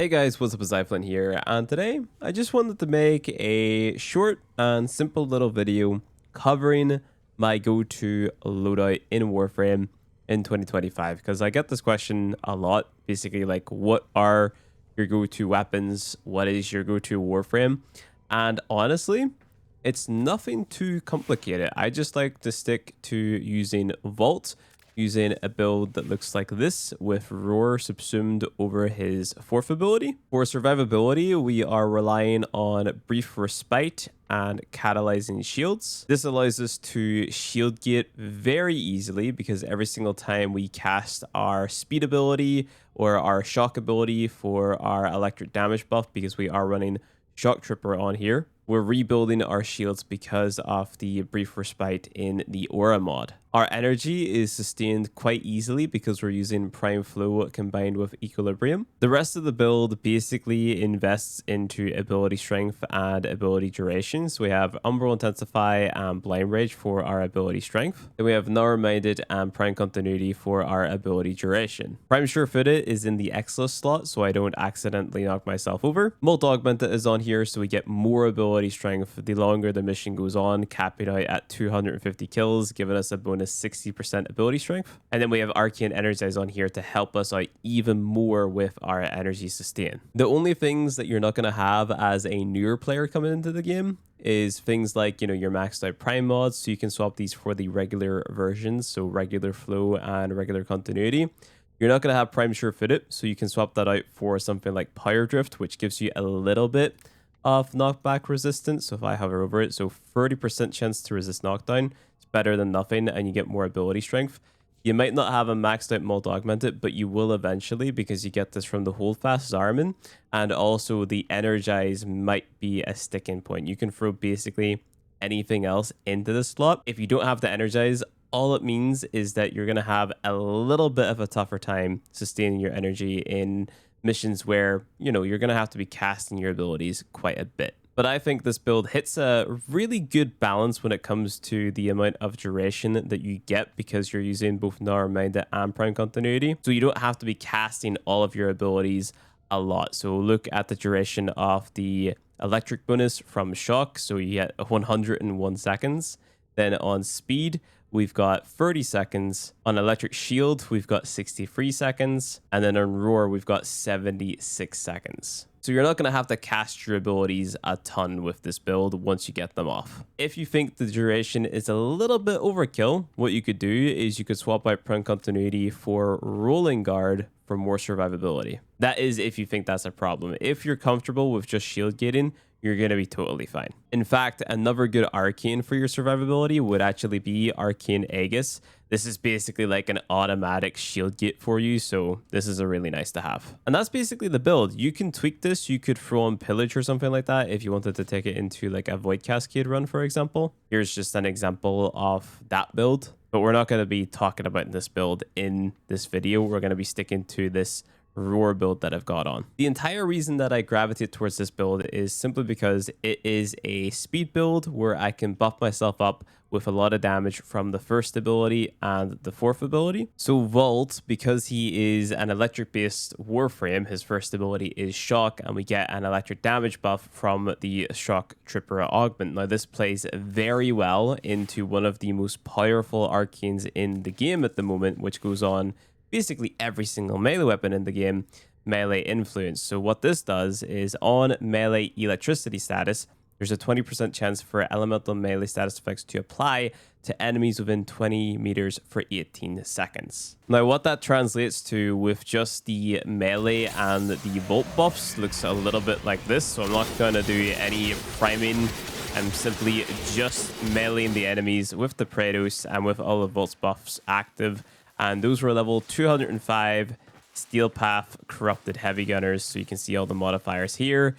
Hey guys, what's up? It's iFlynn here, and today I just wanted to make a short and simple little video covering my go-to loadout in Warframe in 2025, because I get this question a lot, basically like what are your go-to weapons, what is your go-to Warframe, and honestly, it's nothing too complicated. I just like to stick to using Vault, using a build that looks like this with Roar subsumed over his fourth ability. For survivability, we are relying on Brief Respite and Catalyzing Shields. This allows us to shield gate very easily because every single time we cast our speed ability or our shock ability for our electric damage buff, because we are running Shock Tripper on here, we're rebuilding our shields because of the Brief Respite in the Aura mod. Our energy is sustained quite easily because we're using Prime Flow combined with Equilibrium. The rest of the build basically invests into ability strength and ability duration. So we have Umbral Intensify and Blind Rage for our ability strength. Then we have Narrow Minded and Prime Continuity for our ability duration. Prime Sure-Footed is in the Exilus slot, so I don't accidentally knock myself over. Molt Augmented is on here, so we get more ability strength the longer the mission goes on, capping out at 250 kills, giving us a bonus 60% ability strength. And then we have Arcane Energize on here to help us out even more with our energy sustain. The only things that you're not going to have as a newer player coming into the game is things like, your maxed out prime mods, so you can swap these for the regular versions, so regular flow and regular continuity. You're not going to have prime sure-footed, so you can swap that out for something like Power Drift, which gives you a little bit of knockback resistance. So if I hover over it, so 30% chance to resist knockdown, it's better than nothing, and you get more ability strength. You might not have a maxed out Molt Augmented, but you will eventually, because you get this from the Holdfast Zarman, and also the Energize might be a sticking point. You can throw basically anything else into the slot. If you don't have the Energize, all it means is that you're going to have a little bit of a tougher time sustaining your energy in missions where, you're going to have to be casting your abilities quite a bit. But I think this build hits a really good balance when it comes to the amount of duration that you get, because you're using both Narrow Minded and Prime Continuity. So you don't have to be casting all of your abilities a lot. So look at the duration of the electric bonus from Shock. So you get 101 seconds. Then on speed, we've got 30 seconds. On Electric Shield, we've got 63 seconds. And then on Roar, we've got 76 seconds. So you're not going to have to cast your abilities a ton with this build once you get them off. If you think the duration is a little bit overkill, what you could do is you could swap out Prime Continuity for Rolling Guard for more survivability. That is if you think that's a problem. If you're comfortable with just shield gating, you're going to be totally fine. In fact, another good arcane for your survivability would actually be Arcane Aegis. This is basically like an automatic shield gate for you, so this is a really nice to have. And that's basically the build. You can tweak this. You could throw on Pillage or something like that if you wanted to take it into like a Void Cascade run, for example. Here's just an example of that build, but we're not going to be talking about this build in this video. We're going to be sticking to this Roar build that I've got on. The entire reason that I gravitate towards this build is simply because it is a speed build where I can buff myself up with a lot of damage from the first ability and the fourth ability. So Vault, because he is an electric based Warframe, his first ability is Shock, and we get an electric damage buff from the Shock Tripper augment. Now this plays very well into one of the most powerful arcanes in the game at the moment, which goes on basically every single melee weapon in the game, Melee Influence. So what this does is on melee electricity status, there's a 20% chance for elemental melee status effects to apply to enemies within 20 meters for 18 seconds. Now what that translates to with just the melee and the Volt buffs looks a little bit like this. So I'm not going to do any priming. I'm simply just meleeing the enemies with the Praetos and with all of Volt's buffs active. And those were level 205 Steel Path Corrupted Heavy Gunners. So you can see all the modifiers here.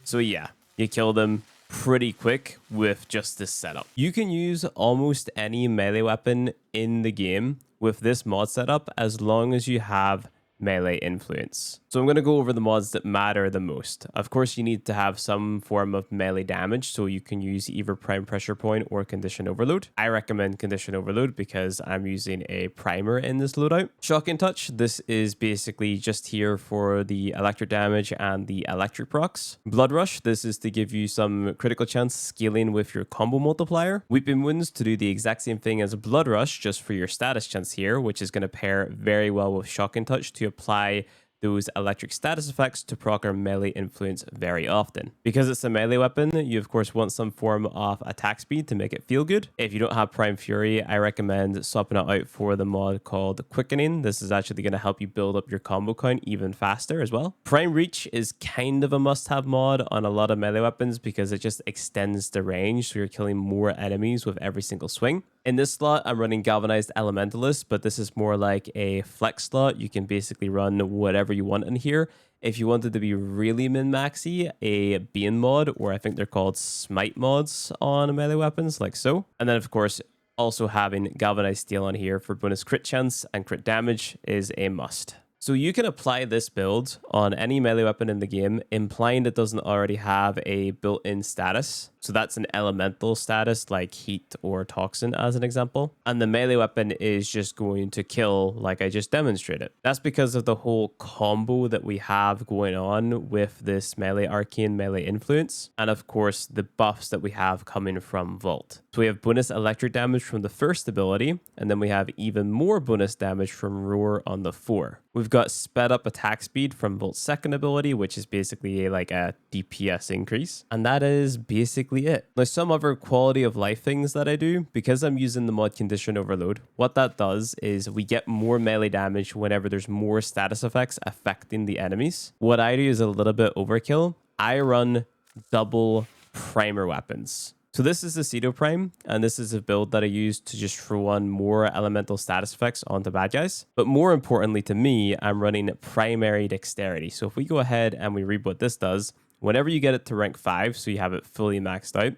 So yeah, you kill them pretty quick with just this setup. You can use almost any melee weapon in the game with this mod setup as long as you have melee influence. So I'm going to go over the mods that matter the most. Of course, you need to have some form of melee damage, so you can use either Prime Pressure Point or Condition Overload. I recommend Condition Overload because I'm using a primer in this loadout. Shocking Touch, this is basically just here for the electric damage and the electric procs. Blood Rush, this is to give you some critical chance scaling with your combo multiplier. Weeping Wounds to do the exact same thing as Blood Rush, just for your status chance here, which is going to pair very well with Shocking Touch to apply those electric status effects to proc our melee influence very often. Because it's a melee weapon, you of course want some form of attack speed to make it feel good. If you don't have Prime Fury, I recommend swapping it out for the mod called Quickening. This is actually going to help you build up your combo count even faster as well. Prime Reach is kind of a must-have mod on a lot of melee weapons because it just extends the range, so you're killing more enemies with every single swing. In this slot, I'm running Galvanized Elementalist, but this is more like a flex slot. You can basically run whatever you want in here. If you wanted to be really min-maxy, a Beam mod, or I think they're called Smite mods on melee weapons, like so. And then, of course, also having Galvanized Steel on here for bonus crit chance and crit damage is a must. So you can apply this build on any melee weapon in the game, implying it doesn't already have a built-in status. So that's an elemental status like heat or toxin as an example. And the melee weapon is just going to kill like I just demonstrated. That's because of the whole combo that we have going on with this melee arcane melee influence. And of course, the buffs that we have coming from Vault. So we have bonus electric damage from the first ability, and then we have even more bonus damage from Roar on the 4. We've got sped up attack speed from Volt's second ability, which is basically like a DPS increase. And that is basically it. Now, some other quality of life things that I do, because I'm using the mod Condition Overload, what that does is we get more melee damage whenever there's more status effects affecting the enemies. What I do is a little bit overkill. I run double primer weapons. So this is the Cedo Prime, and this is a build that I use to just throw on more elemental status effects onto bad guys. But more importantly to me, I'm running primary dexterity. So if we go ahead and we read what this does, whenever you get it to rank 5, so you have it fully maxed out,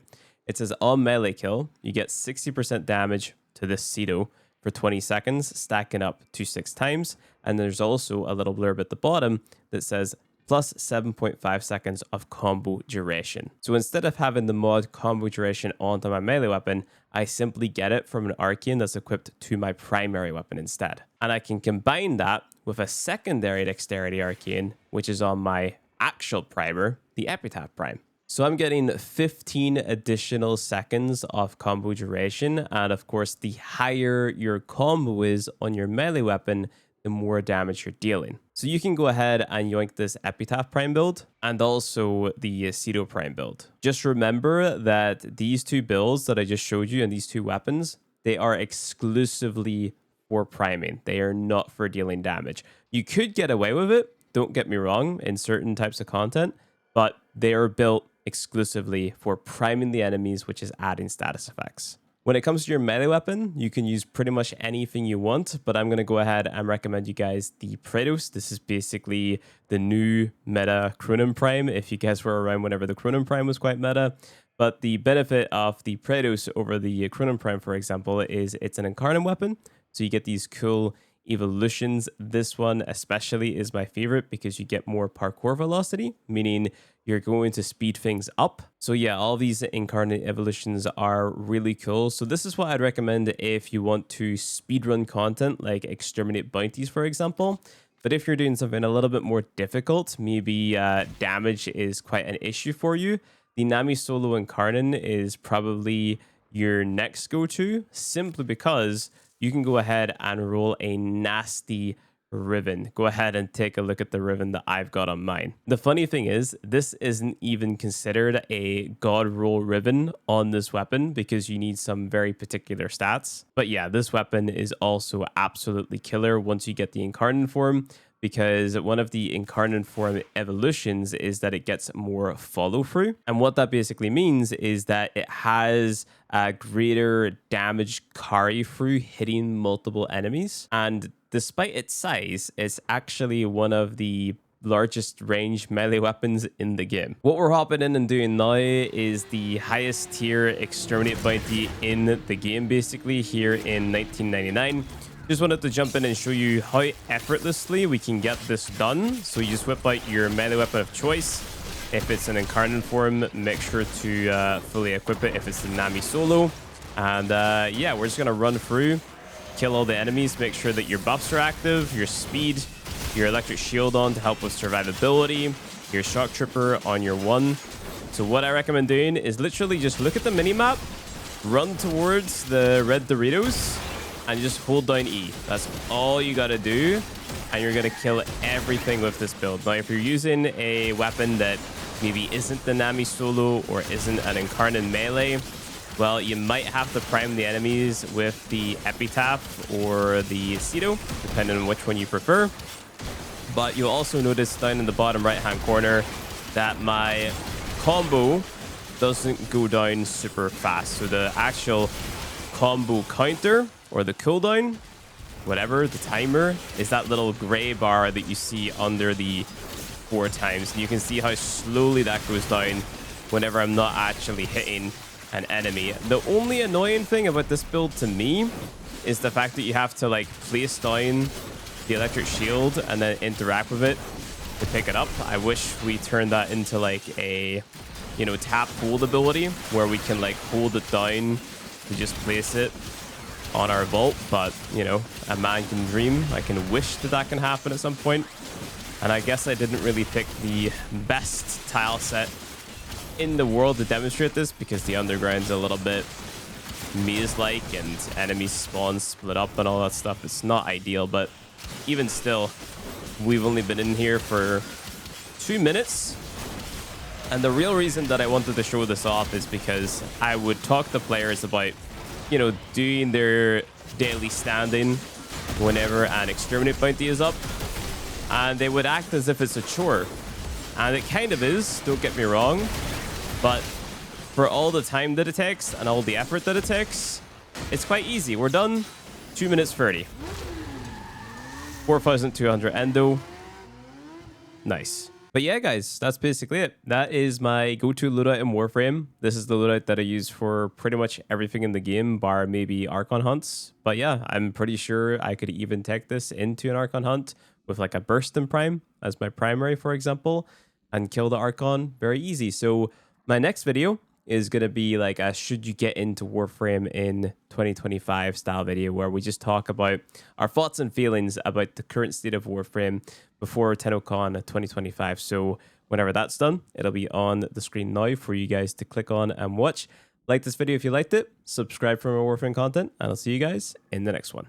it says on melee kill, you get 60% damage to this Cedo for 20 seconds, stacking up to 6 times. And there's also a little blurb at the bottom that says plus 7.5 seconds of combo duration. So instead of having the mod combo duration onto my melee weapon, I simply get it from an arcane that's equipped to my primary weapon instead. And I can combine that with a secondary dexterity arcane, which is on my actual primer, the Epitaph Prime. So I'm getting 15 additional seconds of combo duration. And of course, the higher your combo is on your melee weapon, the more damage you're dealing. So you can go ahead and yoink this Epitaph Prime build and also the Cedo Prime build. Just remember that these two builds that I just showed you and these two weapons, they are exclusively for priming. They are not for dealing damage. You could get away with it, don't get me wrong, in certain types of content, but they are built exclusively for priming the enemies, which is adding status effects. When it comes to your melee weapon, you can use pretty much anything you want, but I'm going to go ahead and recommend you guys the Praetos. This is basically the new meta Cronin Prime, if you guys were around whenever the Cronin Prime was quite meta. But the benefit of the Praetos over the Cronin Prime, for example, is it's an incarnate weapon. So you get these cool evolutions. This one especially is my favorite because you get more parkour velocity, meaning you're going to speed things up. So yeah, all these incarnate evolutions are really cool. So this is what I'd recommend if you want to speedrun content like exterminate bounties, for example. But if you're doing something a little bit more difficult, maybe damage is quite an issue for you, the Nami Solo Incarnate is probably your next go-to, simply because you can go ahead and roll a nasty Riven. Go ahead and take a look at the Riven that I've got on mine. The funny thing is, this isn't even considered a God roll Riven on this weapon because you need some very particular stats. But yeah, this weapon is also absolutely killer once you get the Incarnate form, because one of the Incarnate form evolutions is that it gets more follow through. And what that basically means is that it has a greater damage carry through hitting multiple enemies. And despite its size, it's actually one of the largest range melee weapons in the game. What we're hopping in and doing now is the highest tier exterminate bounty in the game, basically here in 1999. Just wanted to jump in and show you how effortlessly we can get this done. So you just whip out your melee weapon of choice. If it's an incarnate form, make sure to fully equip it if it's the Nami solo. And yeah, we're just going to run through, kill all the enemies, make sure that your buffs are active, your speed, your electric shield on to help with survivability, your shock trooper on your 1. So what I recommend doing is literally just look at the minimap, run towards the red Doritos, and just hold down E. That's all you gotta do, and you're gonna kill everything with this build. Now, if you're using a weapon that maybe isn't the Nami solo or isn't an incarnate melee, well, you might have to prime the enemies with the Epitaph or the Cedo, depending on which one you prefer. But you'll also notice down in the bottom right-hand corner that my combo doesn't go down super fast. So the actual combo counter or the cooldown, whatever, the timer, is that little gray bar that you see under the 4 times. And you can see how slowly that goes down whenever I'm not actually hitting an enemy. The only annoying thing about this build to me is the fact that you have to like place down the electric shield and then interact with it to pick it up. I wish we turned that into like a, you know, tap hold ability where we can like hold it down to just place it on our vault. But, you know, a man can dream. I can wish that that can happen at some point. And I guess I didn't really pick the best tile set in the world to demonstrate this because the underground's a little bit maze-like and enemies spawn split up and all that stuff. It's not ideal, but even still, we've only been in here for 2 minutes. And the real reason that I wanted to show this off is because I would talk to players about, you know, doing their daily standing whenever an exterminate bounty is up. And they would act as if it's a chore. And it kind of is, don't get me wrong. But for all the time that it takes and all the effort that it takes, it's quite easy. We're done. 2 minutes 30. 4,200 endo. Nice. But yeah, guys, that's basically it. That is my go-to loadout in Warframe. This is the loadout that I use for pretty much everything in the game, bar maybe Archon hunts. But yeah, I'm pretty sure I could even take this into an Archon hunt with like a burst in prime as my primary, for example, and kill the Archon very easy. So my next video is going to be like a should you get into Warframe in 2025 style video where we just talk about our thoughts and feelings about the current state of Warframe before TennoCon 2025. So whenever that's done, it'll be on the screen now for you guys to click on and watch. Like this video if you liked it, subscribe for more Warframe content, and I'll see you guys in the next one.